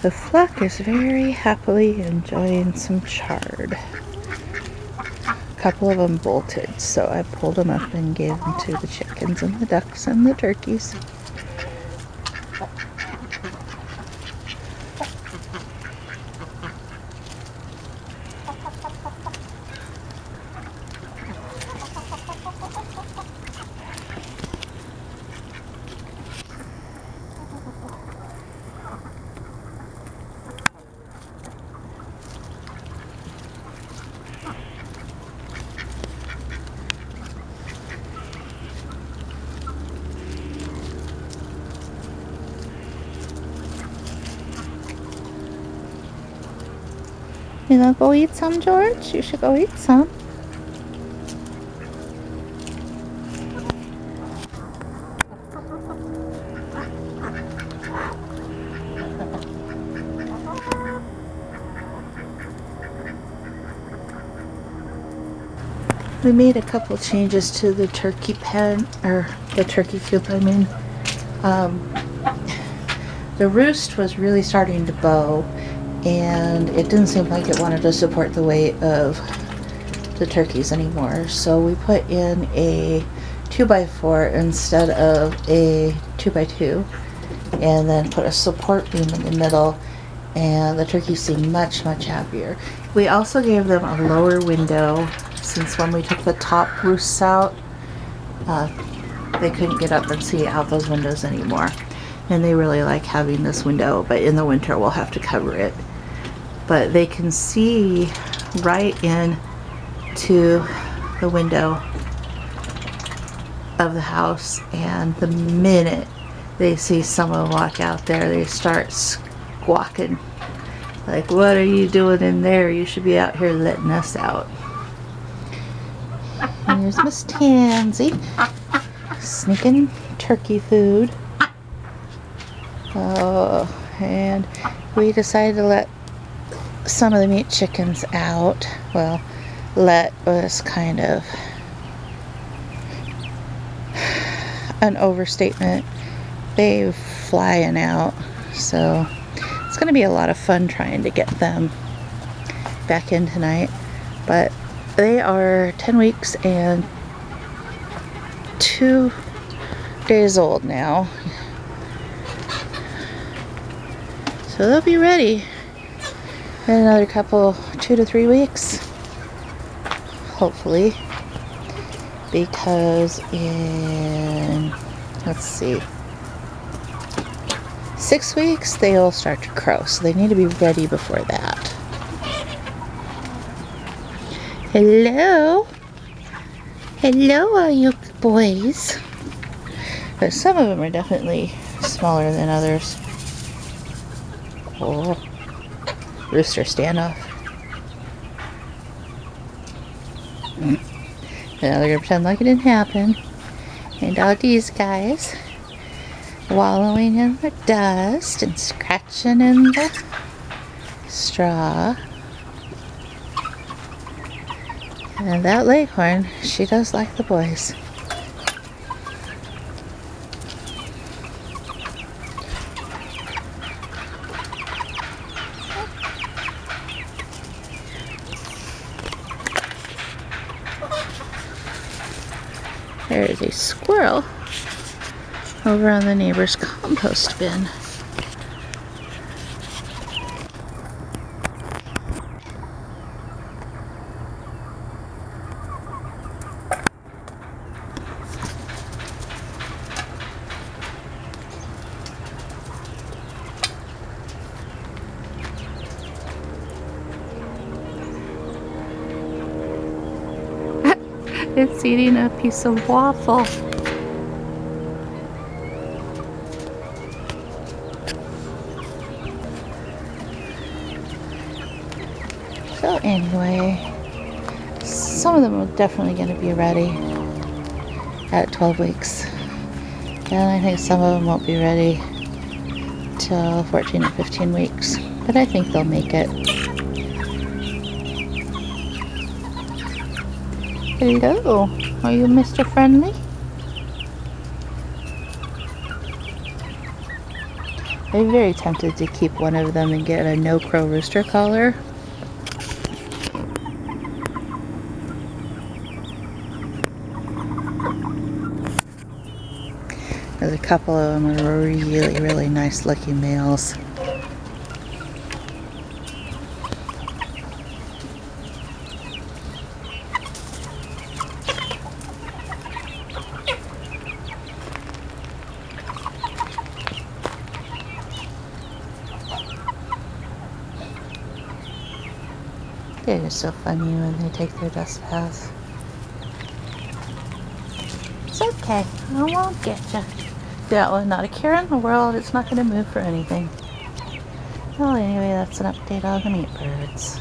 The flock is very happily enjoying some chard. A couple of them bolted, so I pulled them up and gave them to the chickens and the ducks and the turkeys. You gonna go eat some, George? You should go eat some. We made a couple changes to the turkey pen, or the turkey coop, I mean. The roost was really starting to bow, and it didn't seem like it wanted to support the weight of the turkeys anymore. So we put in a 2x4 instead of a 2x2, and then put a support beam in the middle, and the turkeys seemed much happier. We also gave them a lower window, since when we took the top roosts out, they couldn't get up and see out those windows anymore. And they really like having this window, but in the winter we'll have to cover it. But they can see right in to the window of the house, and the minute they see someone walk out there, they start squawking. Like, what are you doing in there? You should be out here letting us out. And here's Miss Tansy sneaking turkey food. Oh, and we decided to let some of the meat chickens out. Well, let was kind of an overstatement. They're flying out, so it's going to be a lot of fun trying to get them back in tonight. But they are 10 weeks and 2 days old now. So they'll be ready in another couple, 2 to 3 weeks, hopefully, because in, let's see, 6 weeks they'll start to crow, so they need to be ready before that. Hello? Hello, all you boys. But some of them are definitely smaller than others. Oh, rooster standoff. And now they're gonna pretend like it didn't happen. And all these guys wallowing in the dust and scratching in the straw. And that leghorn, she does like the boys. There is a squirrel over on the neighbor's compost bin. It's eating a piece of waffle. So anyway, some of them are definitely going to be ready at 12 weeks. And I think some of them won't be ready till 14 or 15 weeks. But I think they'll make it. Hello, are you Mr. Friendly? I'm very tempted to keep one of them and get a no-crow rooster collar. There's a couple of them are really, really nice looking males. They're just so funny when they take their dust baths. It's okay, I won't get you. That one, not a care in the world. It's not going to move for anything. Well, anyway, that's an update on the meat birds.